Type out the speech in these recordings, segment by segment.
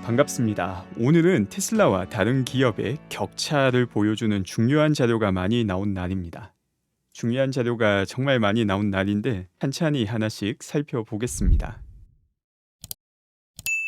반갑습니다. 오늘은 테슬라와 다른 기업의 격차를 보여주는 중요한 자료가 많이 나온 날입니다. 중요한 자료가 정말 많이 나온 날인데 찬찬히 하나씩 살펴보겠습니다.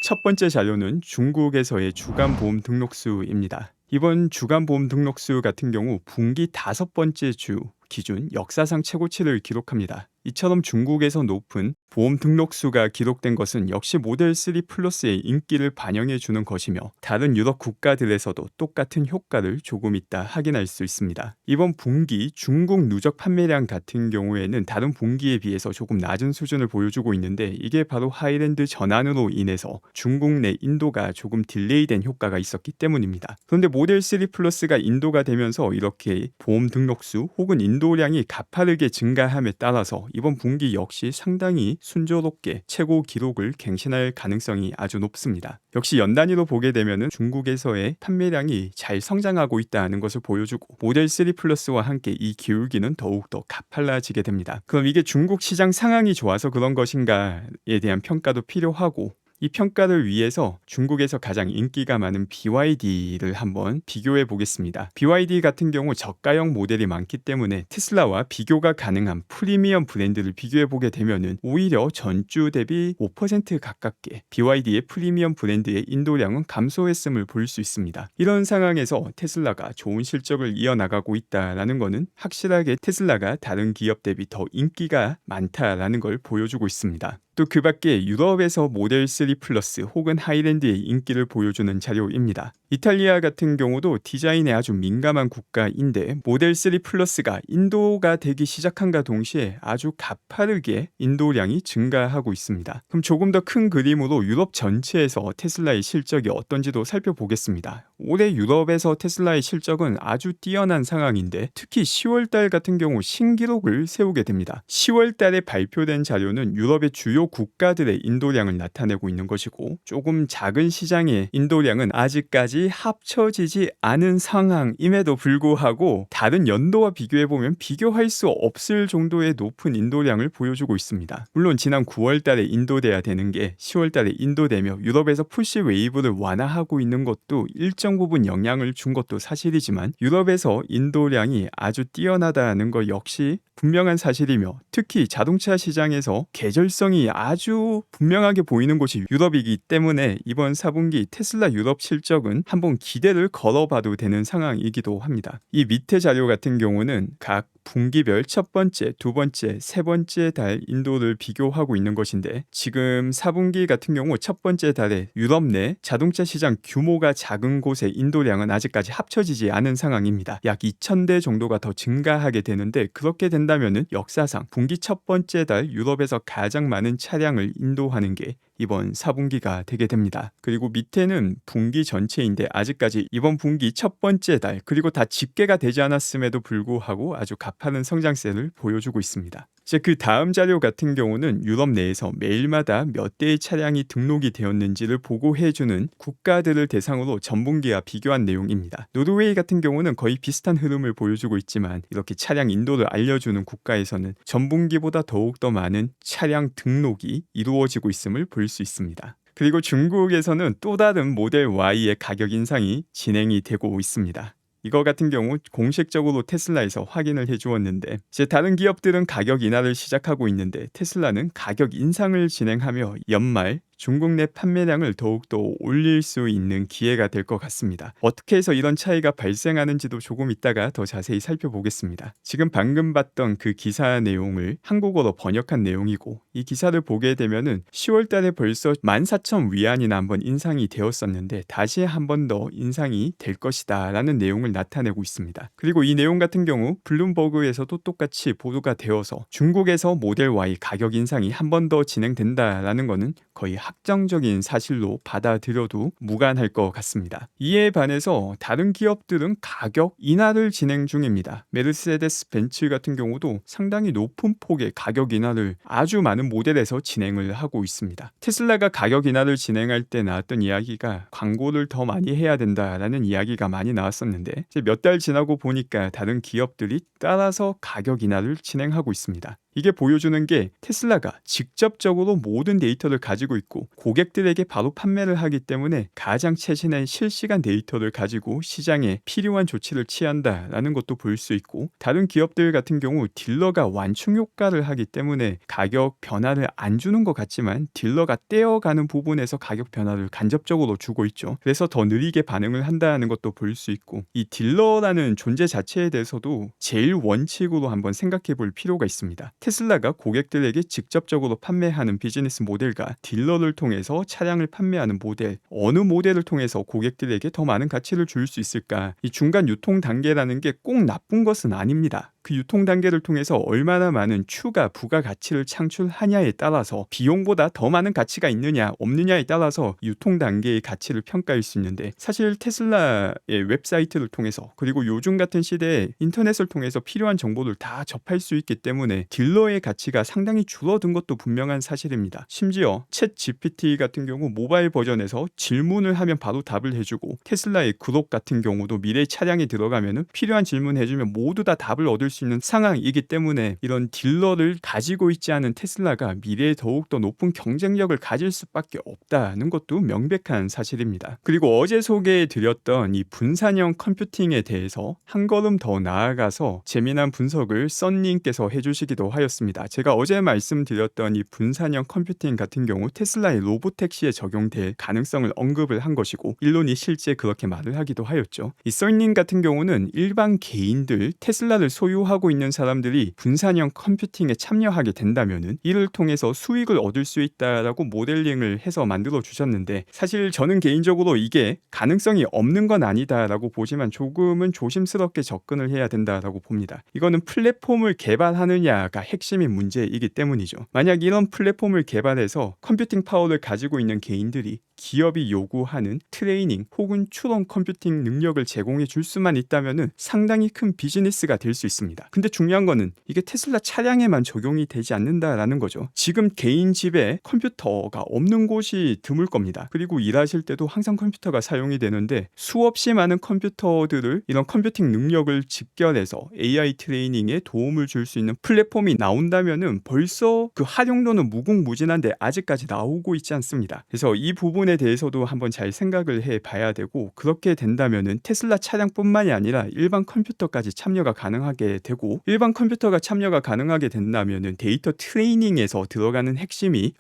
첫 번째 자료는 중국에서의 주간 보험 등록수입니다. 이번 주간 보험 등록수 같은 경우 분기 5번째 주 기준 역사상 최고치를 기록합니다. 이처럼 중국에서 높은 보험 등록수가 기록된 것은 역시 모델 3 플러스의 인기를 반영해주는 것이며 다른 유럽 국가들에서도 똑같은 효과를 조금 있다 확인할 수 있습니다. 이번 분기 중국 누적 판매량 같은 경우에는 다른 분기에 비해서 조금 낮은 수준을 보여주고 있는데 이게 바로 하이랜드 전환으로 인해서 중국 내 인도가 조금 딜레이된 효과가 있었기 때문입니다. 그런데 모델 3 플러스가 인도가 되면서 이렇게 보험 등록수 혹은 인도량이 가파르게 증가함에 따라서 이번 분기 역시 상당히 순조롭게 최고 기록을 갱신할 가능성이 아주 높습니다. 역시 연단위로 보게 되면 중국에서의 판매량이 잘 성장하고 있다는 것을 보여주고 모델 3 플러스와 함께 이 기울기는 더욱더 가팔라지게 됩니다. 그럼 이게 중국 시장 상황이 좋아서 그런 것인가에 대한 평가도 필요하고, 이 평가를 위해서 중국에서 가장 인기가 많은 BYD를 한번 비교해 보겠습니다. BYD 같은 경우 저가형 모델이 많기 때문에 테슬라와 비교가 가능한 프리미엄 브랜드를 비교해 보게 되면은 오히려 전주 대비 5% 가깝게 BYD의 프리미엄 브랜드의 인도량은 감소했음을 볼 수 있습니다. 이런 상황에서 테슬라가 좋은 실적을 이어나가고 있다라는 것은 확실하게 테슬라가 다른 기업 대비 더 인기가 많다라는 걸 보여주고 있습니다. 또 그 밖에 유럽에서 모델 3 플러스 혹은 하이랜드의 인기를 보여주는 자료입니다. 이탈리아 같은 경우도 디자인에 아주 민감한 국가인데 모델 3 플러스가 인도가 되기 시작한과 동시에 아주 가파르게 인도량이 증가하고 있습니다. 그럼 조금 더 큰 그림으로 유럽 전체에서 테슬라의 실적이 어떤지도 살펴보겠습니다. 올해 유럽에서 테슬라의 실적은 아주 뛰어난 상황인데 특히 10월달 같은 경우 신기록을 세우게 됩니다. 10월달에 발표된 자료는 유럽의 주요 국가들의 인도량을 나타내고 있는 것이고, 조금 작은 시장의 인도량은 아직까지 합쳐지지 않은 상황임에도 불구하고 다른 연도와 비교해보면 비교할 수 없을 정도의 높은 인도량을 보여주고 있습니다. 물론 지난 9월달에 인도돼야 되는 게 10월달에 인도되며 유럽에서 푸시 웨이브를 완화하고 있는 것도 일정 부분 영향을 준 것도 사실이지만 유럽에서 인도량이 아주 뛰어나다는 것 역시 분명한 사실이며, 특히 자동차 시장에서 계절성이 아주 분명하게 보이는 곳이 유럽이기 때문에 이번 4분기 테슬라 유럽 실적은 한번 기대를 걸어봐도 되는 상황이기도 합니다. 이 밑에 자료 같은 경우는 각 분기별 첫 번째, 두 번째, 세 번째 달 인도를 비교하고 있는 것인데, 지금 4분기 같은 경우 첫 번째 달에 유럽 내 자동차 시장 규모가 작은 곳의 인도량은 아직까지 합쳐지지 않은 상황입니다. 약 2,000대 정도가 더 증가하게 되는데, 그렇게 된다면 역사상 분기 첫 번째 달 유럽에서 가장 많은 차량을 인도하는 게 이번 4분기가 되게 됩니다. 그리고 밑에는 분기 전체인데 아직까지 이번 분기 첫 번째 달 그리고 다 집계가 되지 않았음에도 불구하고 아주 가파른 성장세를 보여주고 있습니다. 이제 그 다음 자료 같은 경우는 유럽 내에서 매일마다 몇 대의 차량이 등록이 되었는지를 보고해주는 국가들을 대상으로 전분기와 비교한 내용입니다. 노르웨이 같은 경우는 거의 비슷한 흐름을 보여주고 있지만 이렇게 차량 인도를 알려주는 국가에서는 전분기보다 더욱더 많은 차량 등록이 이루어지고 있음을 볼 수 있습니다. 그리고 중국에서는 또 다른 모델 Y의 가격 인상이 진행이 되고 있습니다. 이거 같은 경우 공식적으로 테슬라에서 확인을 해주었는데, 이제 다른 기업들은 가격 인하를 시작하고 있는데 테슬라는 가격 인상을 진행하며 연말 중국 내 판매량을 더욱더 올릴 수 있는 기회가 될 것 같습니다. 어떻게 해서 이런 차이가 발생하는지도 조금 이따가 더 자세히 살펴보겠습니다. 지금 방금 봤던 그 기사 내용을 한국어로 번역한 내용이고, 이 기사를 보게 되면은 10월 달에 벌써 14,000위안이나 한번 인상이 되었었는데 다시 한 번 더 인상이 될 것이다 라는 내용을 나타내고 있습니다. 그리고 이 내용 같은 경우 블룸버그에서도 똑같이 보도가 되어서 중국에서 모델 Y 가격 인상이 한 번 더 진행된다라는 것은 거의 확정적인 사실로 받아들여도 무관할 것 같습니다. 이에 반해서 다른 기업들은 가격 인하를 진행 중입니다. 메르세데스 벤츠 같은 경우도 상당히 높은 폭의 가격 인하를 아주 많은 모델에서 진행을 하고 있습니다. 테슬라가 가격 인하를 진행할 때 나왔던 이야기가 광고를 더 많이 해야 된다라는 이야기가 많이 나왔었는데, 몇 달 지나고 보니까 다른 기업들이 따라서 가격 인하를 진행하고 있습니다. 이게 보여주는 게 테슬라가 직접적으로 모든 데이터를 가지고 있고 있고 고객들에게 바로 판매를 하기 때문에 가장 최신의 실시간 데이터를 가지고 시장에 필요한 조치를 취한다라는 것도 볼 수 있고, 다른 기업들 같은 경우 딜러가 완충 효과를 하기 때문에 가격 변화를 안 주는 것 같지만 딜러가 떼어가는 부분에서 가격 변화를 간접적으로 주고 있죠. 그래서 더 느리게 반응을 한다는 것도 볼 수 있고, 이 딜러라는 존재 자체에 대해서도 제일 원칙으로 한번 생각해 볼 필요가 있습니다. 테슬라가 고객들에게 직접적으로 판매하는 비즈니스 모델과 딜러를 통해서 차량을 판매하는 모델, 어느 모델을 통해서 고객들에게 더 많은 가치를 줄 수 있을까? 이 중간 유통 단계라는 게 꼭 나쁜 것은 아닙니다. 그 유통 단계를 통해서 얼마나 많은 추가 부가가치를 창출하냐에 따라서 비용보다 더 많은 가치가 있느냐 없느냐에 따라서 유통 단계의 가치를 평가할 수 있는데, 사실 테슬라의 웹사이트를 통해서 그리고 요즘 같은 시대에 인터넷을 통해서 필요한 정보를 다 접할 수 있기 때문에 딜러의 가치가 상당히 줄어든 것도 분명한 사실입니다. 심지어 챗 GPT 같은 경우 모바일 버전에서 질문을 하면 바로 답을 해주고, 테슬라의 그룹 같은 경우도 미래 차량에 들어가면 필요한 질문 해주면 모두 다 답을 얻을 수 있는 상황이기 때문에 이런 딜러를 가지고 있지 않은 테슬라가 미래에 더욱더 높은 경쟁력을 가질 수밖에 없다는 것도 명백한 사실입니다. 그리고 어제 소개해드렸던 이 분산형 컴퓨팅에 대해서 한 걸음 더 나아가서 재미난 분석을 썬님께서 해주시기도 하였습니다. 제가 어제 말씀드렸던 이 분산형 컴퓨팅 같은 경우 테슬라의 로보택시에 적용될 가능성을 언급을 한 것이고, 일론이 실제 그렇게 말을 하기도 하였죠. 이 썬님 같은 경우는 일반 개인들, 테슬라를 소유하고 있는 사람들이 분산형 컴퓨팅에 참여하게 된다면은 이를 통해서 수익을 얻을 수 있다라고 모델링을 해서 만들어 주셨는데, 사실 저는 개인적으로 이게 가능성이 없는 건 아니다라고 보지만 조금은 조심스럽게 접근을 해야 된다라고 봅니다. 이거는 플랫폼을 개발하느냐가 핵심인 문제이기 때문이죠. 만약 이런 플랫폼을 개발해서 컴퓨팅 파워를 가지고 있는 개인들이 기업이 요구하는 트레이닝 혹은 추론 컴퓨팅 능력을 제공해 줄 수만 있다면은 상당히 큰 비즈니스가 될 수 있습니다. 근데 중요한 거는 이게 테슬라 차량에만 적용이 되지 않는다라는 거죠. 지금 개인 집에 컴퓨터가 없는 곳이 드물 겁니다. 그리고 일하실 때도 항상 컴퓨터가 사용이 되는데, 수없이 많은 컴퓨터들을 이런 컴퓨팅 능력을 직결해서 AI 트레이닝에 도움을 줄 수 있는 플랫폼이 나온다면은 벌써 그 활용도는 무궁무진한데 아직까지 나오고 있지 않습니다. 그래서 이 부분에 대해서도 한번 잘 생각을 해 봐야 되고, 그렇게 된다면은 테슬라 차량뿐만이 아니라 일반 컴퓨터까지 참여가 가능하게 되고, 일반 컴퓨터가 참여가 가능하게 된다면은 데이터 트레이닝에서 들어가는 핵심이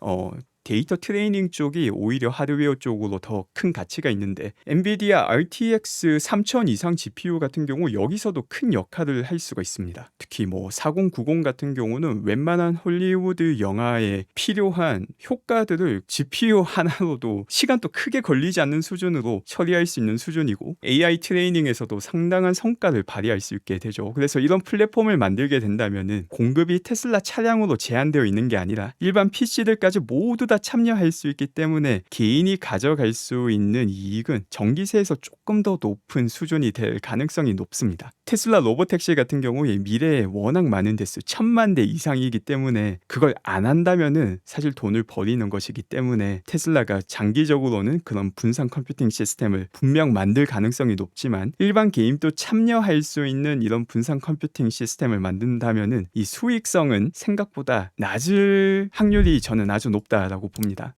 데이터 트레이닝 쪽이 오히려 하드웨어 쪽으로 더 큰 가치가 있는데, 엔비디아 RTX 3000 이상 GPU 같은 경우 여기서도 큰 역할을 할 수가 있습니다. 특히 4090 같은 경우는 웬만한 헐리우드 영화에 필요한 효과들을 GPU 하나로도 시간도 크게 걸리지 않는 수준으로 처리할 수 있는 수준이고, AI 트레이닝에서도 상당한 성과를 발휘할 수 있게 되죠. 그래서 이런 플랫폼을 만들게 된다면은 공급이 테슬라 차량으로 제한되어 있는 게 아니라 일반 PC들까지 모두 다 참여할 수 있기 때문에 개인이 가져갈 수 있는 이익은 전기세에서 조금 더 높은 수준이 될 가능성이 높습니다. 테슬라 로보택시 같은 경우에 미래에 워낙 많은 대수 1000만 대 이상이기 때문에 그걸 안 한다면은 사실 돈을 버리는 것이기 때문에 테슬라가 장기적으로는 그런 분산 컴퓨팅 시스템을 분명 만들 가능성이 높지만, 일반 개인도 참여할 수 있는 이런 분산 컴퓨팅 시스템을 만든다면은 이 수익성은 생각보다 낮을 확률이 저는 아주 높다라고 봅니다.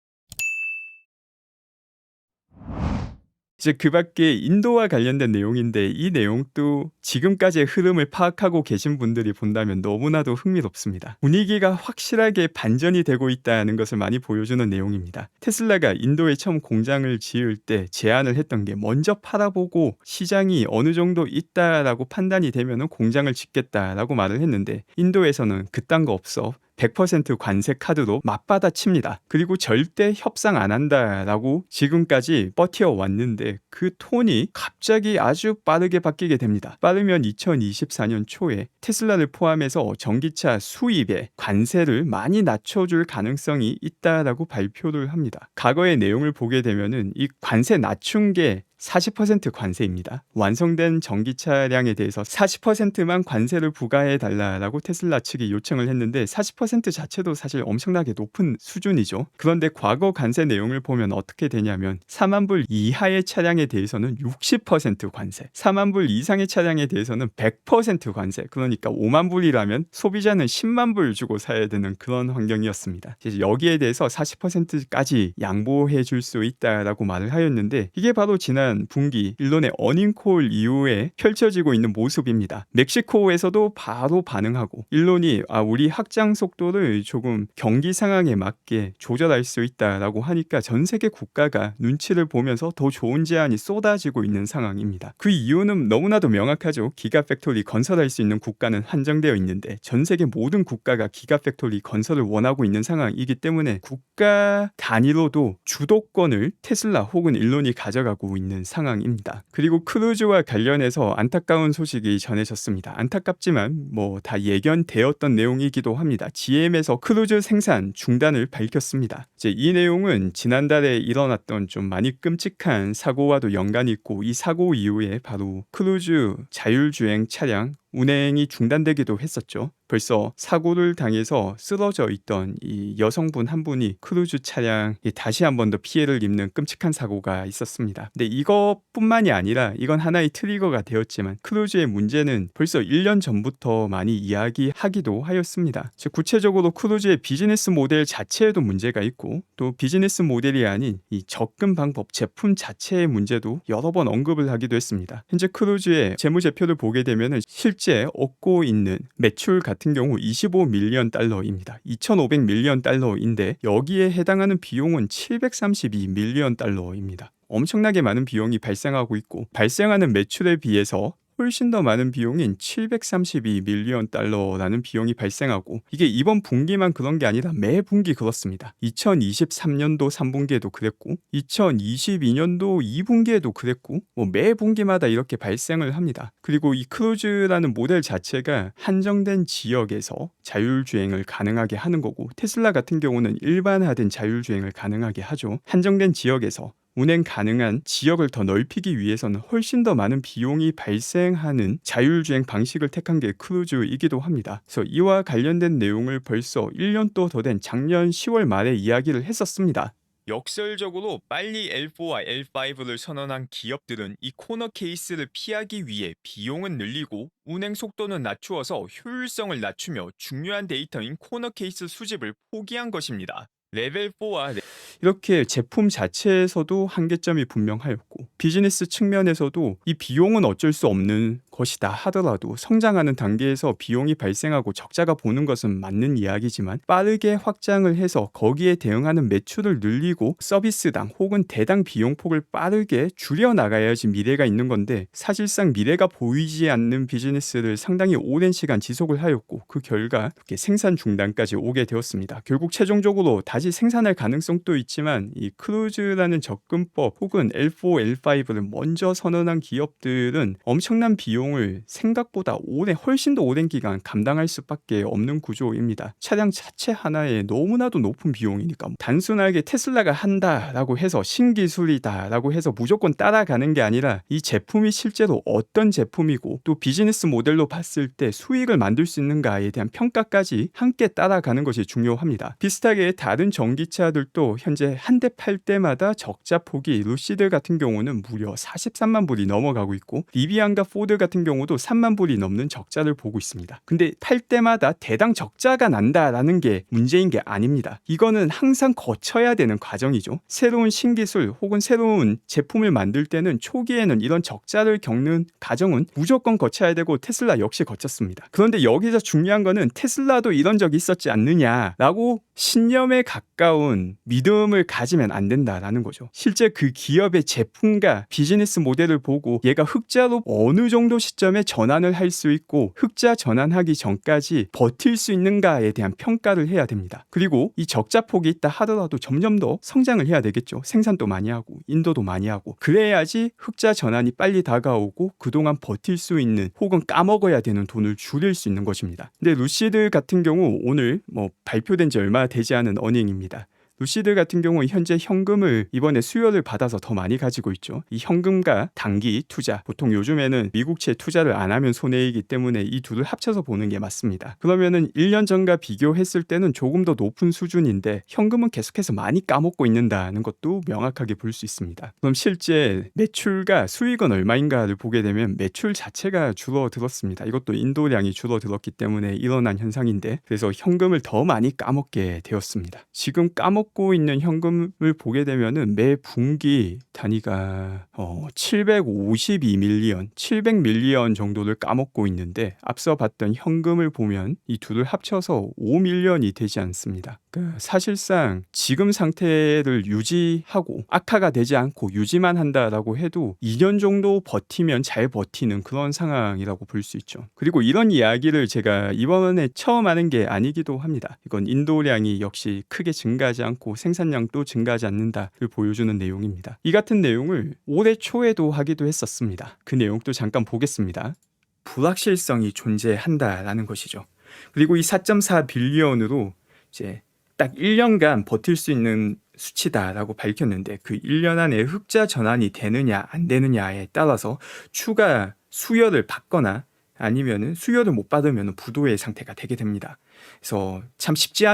이제 그 밖에 인도와 관련된 내용인데, 이 내용도 지금까지의 흐름을 파악하고 계신 분들이 본다면 너무나도 흥미롭습니다. 분위기가 확실하게 반전이 되고 있다는 것을 많이 보여주는 내용입니다. 테슬라가 인도에 처음 공장을 지을 때 제안을 했던 게, 먼저 팔아보고 시장이 어느 정도 있다라고 판단이 되면 공장을 짓겠다라고 말을 했는데, 인도에서는 그딴 거 없어, 100% 관세 카드로 맞받아 칩니다. 그리고 절대 협상 안 한다라고 지금까지 버텨왔는데, 그 톤이 갑자기 아주 빠르게 바뀌게 됩니다. 빠르면 2024년 초에 테슬라를 포함해서 전기차 수입에 관세를 많이 낮춰줄 가능성이 있다라고 발표를 합니다. 과거의 내용을 보게 되면은 이 관세 낮춘 게 40% 관세입니다. 완성된 전기 차량에 대해서 40%만 관세를 부과해 달라라고 테슬라 측이 요청을 했는데 40% 자체도 사실 엄청나게 높은 수준이죠. 그런데 과거 관세 내용을 보면 어떻게 되냐면 4만 불 이하의 차량에 대해서는 60% 관세, 4만 불 이상의 차량에 대해서는 100% 관세. 그러니까 5만 불이라면 소비자는 10만 불 주고 사야 되는 그런 환경이었습니다. 그래서 여기에 대해서 40%까지 양보해 줄 수 있다라고 말을 하였는데 이게 바로 지난 분기 일론의 어닝콜 이후에 펼쳐지고 있는 모습입니다. 멕시코에서도 바로 반응하고 일론이 우리 확장 속도를 조금 경기 상황에 맞게 조절할 수 있다라고 하니까 전 세계 국가가 눈치를 보면서 더 좋은 제안이 쏟아지고 있는 상황입니다. 그 이유는 너무나도 명확하죠. 기가팩토리 건설할 수 있는 국가는 한정되어 있는데 전 세계 모든 국가가 기가팩토리 건설을 원하고 있는 상황이기 때문에 국가 단위로도 주도권을 테슬라 혹은 일론이 가져가고 있는 상황입니다. 그리고 크루즈와 관련해서 안타까운 소식이 전해졌습니다. 안타깝지만 다 예견되었던 내용이기도 합니다. GM에서 크루즈 생산 중단을 밝혔습니다. 이제 이 내용은 지난달에 일어났던 좀 많이 끔찍한 사고와도 연관이 있고 이 사고 이후에 바로 크루즈 자율주행 차량 운행이 중단되기도 했었죠. 벌써 사고를 당해서 쓰러져 있던 이 여성분 한 분이 크루즈 차량에 다시 한 번 더 피해를 입는 끔찍한 사고가 있었습니다. 근데 이것뿐만이 아니라 이건 하나의 트리거가 되었지만 크루즈의 문제는 벌써 1년 전부터 많이 이야기하기도 하였습니다. 즉 구체적으로 크루즈의 비즈니스 모델 자체에도 문제가 있고 또 비즈니스 모델이 아닌 이 접근 방법 제품 자체의 문제도 여러 번 언급을 하기도 했습니다. 현재 크루즈의 재무제표를 보게 되면 실제 얻고 있는 매출 같은 경우 25밀리언 달러입니다. 2,500밀리언 달러인데 여기에 해당하는 비용은 732밀리언 달러입니다. 엄청나게 많은 비용이 발생하고 있고 발생하는 매출에 비해서 훨씬 더 많은 비용인 732밀리언 달러라는 비용이 발생하고 이게 이번 분기만 그런 게 아니라 매 분기 그렇습니다. 2023년도 3분기에도 그랬고 2022년도 2분기에도 그랬고 매 분기마다 이렇게 발생을 합니다. 그리고 이 크루즈라는 모델 자체가 한정된 지역에서 자율주행을 가능하게 하는 거고 테슬라 같은 경우는 일반화된 자율주행을 가능하게 하죠. 한정된 지역에서 운행 가능한 지역을 더 넓히기 위해서는 훨씬 더 많은 비용이 발생하는 자율주행 방식을 택한 게 크루즈이기도 합니다. 그래서 이와 관련된 내용을 벌써 1년도 더 된 작년 10월 말에 이야기를 했었습니다. 역설적으로 빨리 L4와 L5를 선언한 기업들은 이 코너 케이스를 피하기 위해 비용은 늘리고 운행 속도는 낮추어서 효율성을 낮추며 중요한 데이터인 코너 케이스 수집을 포기한 것입니다. 레벨 4와 이렇게 제품 자체에서도 한계점이 분명하였고 비즈니스 측면에서도 이 비용은 어쩔 수 없는 것이다 하더라도 성장하는 단계에서 비용이 발생하고 적자가 보는 것은 맞는 이야기지만 빠르게 확장을 해서 거기에 대응하는 매출을 늘리고 서비스당 혹은 대당 비용폭을 빠르게 줄여나가야지 미래가 있는 건데 사실상 미래가 보이지 않는 비즈니스를 상당히 오랜 시간 지속을 하였고 그 결과 이렇게 생산 중단까지 오게 되었습니다. 결국 최종적으로 다시 생산할 가능성도 있지만 이 크루즈라는 접근법 혹은 L4, L5를 먼저 선언한 기업들은 엄청난 비용을 생각보다 훨씬 더 오랜 기간 감당할 수밖에 없는 구조입니다. 차량 자체 하나에 너무나도 높은 비용이니까 단순하게 테슬라가 한다라고 해서 신기술이다라고 해서 무조건 따라가는 게 아니라 이 제품이 실제로 어떤 제품이고 또 비즈니스 모델로 봤을 때 수익을 만들 수 있는가에 대한 평가까지 함께 따라가는 것이 중요합니다. 비슷하게 다른 전기차들도 현재 한 대 팔 때마다 적자 폭이 루시드 같은 경우는 무려 43만 불이 넘어가고 있고 리비안과 포드 같은 경우도 3만 불이 넘는 적자를 보고 있습니다. 근데 팔 때마다 대당 적자가 난다라는 게 문제인 게 아닙니다. 이거는 항상 거쳐야 되는 과정이죠. 새로운 신기술 혹은 새로운 제품을 만들 때는 초기에는 이런 적자를 겪는 과정은 무조건 거쳐야 되고 테슬라 역시 거쳤습니다. 그런데 여기서 중요한 거는 테슬라도 이런 적이 있었지 않느냐라고 신념에 가까운 믿음을 가지면 안 된다라는 거죠. 실제 그 기업의 제품과 비즈니스 모델을 보고 얘가 흑자로 어느 정도 시점에 전환을 할 수 있고 흑자 전환하기 전까지 버틸 수 있는가에 대한 평가를 해야 됩니다. 그리고 이 적자 폭이 있다 하더라도 점점 더 성장을 해야 되겠죠. 생산도 많이 하고 인도도 많이 하고 그래야지 흑자 전환이 빨리 다가오고 그동안 버틸 수 있는 혹은 까먹어야 되는 돈을 줄일 수 있는 것입니다. 근데 루시드 같은 경우 오늘 발표된 지 얼마 되지 않은 어닝입니다. 루시드 같은 경우는 현재 현금을 이번에 수요를 받아서 더 많이 가지고 있죠. 이 현금과 단기 투자, 보통 요즘에는 미국채 투자를 안 하면 손해이기 때문에 이 둘을 합쳐서 보는 게 맞습니다. 그러면은 1년 전과 비교했을 때는 조금 더 높은 수준인데 현금은 계속해서 많이 까먹고 있는다는 것도 명확하게 볼 수 있습니다. 그럼 실제 매출과 수익은 얼마인가를 보게 되면 매출 자체가 줄어들었습니다. 이것도 인도량이 줄어들었기 때문에 일어난 현상인데, 그래서 현금을 더 많이 까먹게 되었습니다. 지금 까먹고 있는 현금을 보게 되면은 매 분기 단위가 752밀리언, 700밀리언 정도를 까먹고 있는데, 앞서 봤던 현금을 보면 이 둘을 합쳐서 5밀리언이 되지 않습니다. 그러니까 사실상 지금 상태를 유지하고 악화가 되지 않고 유지만 한다라고 해도 2년 정도 버티면 잘 버티는 그런 상황이라고 볼 수 있죠. 그리고 이런 이야기를 제가 이번에 처음 하는 게 아니기도 합니다. 이건 인도량이 역시 크게 증가하지 않고 생산량도 증가하지 않는다를 보여주는 내용입니다. 이 같은 내용을 올해 초에도 하기도 했었습니다. 그 내용도 잠깐 보겠습니다. 불확실성이 존재한다라는 것이죠. 그리고 이 4.4 빌리언으로 이제 딱 1년간 버틸 수 있는 수치다라고 밝혔는데, 그 1년 안에 흑자 전환이 되느냐 안 되느냐에 따라서 추가 수요를 받거나 아니면은 수요를 못 받으면 부도의 상태가 되게 됩니다. 그래서 참 쉽지 않.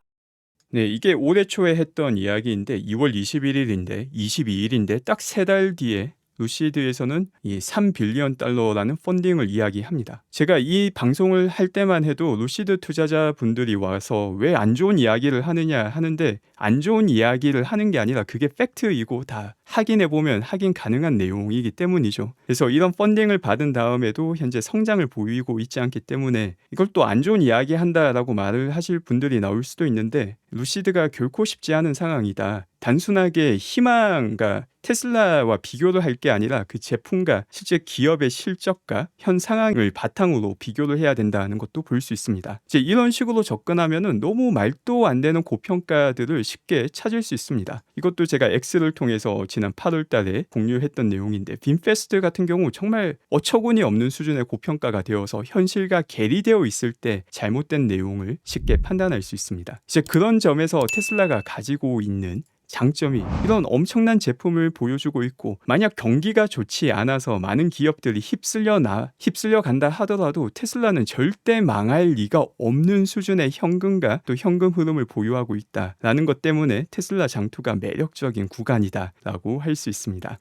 네, 이게 올해 초에 했던 이야기인데 2월 21일인데 22일인데 딱 3달 뒤에 루시드에서는 이 3빌리언 달러라는 펀딩을 이야기합니다. 제가 이 방송을 할 때만 해도 루시드 투자자분들이 와서 왜 안 좋은 이야기를 하느냐 하는데, 안 좋은 이야기를 하는 게 아니라 그게 팩트이고 다 확인해보면 확인 가능한 내용이기 때문이죠. 그래서 이런 펀딩을 받은 다음에도 현재 성장을 보이고 있지 않기 때문에 이걸 또 안 좋은 이야기 한다라고 말을 하실 분들이 나올 수도 있는데, 루시드가 결코 쉽지 않은 상황이다. 단순하게 희망과 테슬라와 비교를 할 게 아니라 그 제품과 실제 기업의 실적과 현 상황을 바탕으로 비교를 해야 된다는 것도 볼 수 있습니다. 이제 이런 식으로 접근하면은 너무 말도 안 되는 고평가들을 쉽게 찾을 수 있습니다. 이것도 제가 X를 통해서 지난 8월 달에 공유했던 내용인데, 빈페스트 같은 경우 정말 어처구니 없는 수준의 고평가가 되어서 현실과 괴리되어 있을 때 잘못된 내용을 쉽게 판단할 수 있습니다. 이제 그런 점에서 테슬라가 가지고 있는 장점이 이런 엄청난 제품을 보여주고 있고, 만약 경기가 좋지 않아서 많은 기업들이 휩쓸려 간다 하더라도 테슬라는 절대 망할 리가 없는 수준의 현금과 또 현금 흐름을 보유하고 있다라는 것 때문에 테슬라 장투가 매력적인 구간이다라고 할 수 있습니다.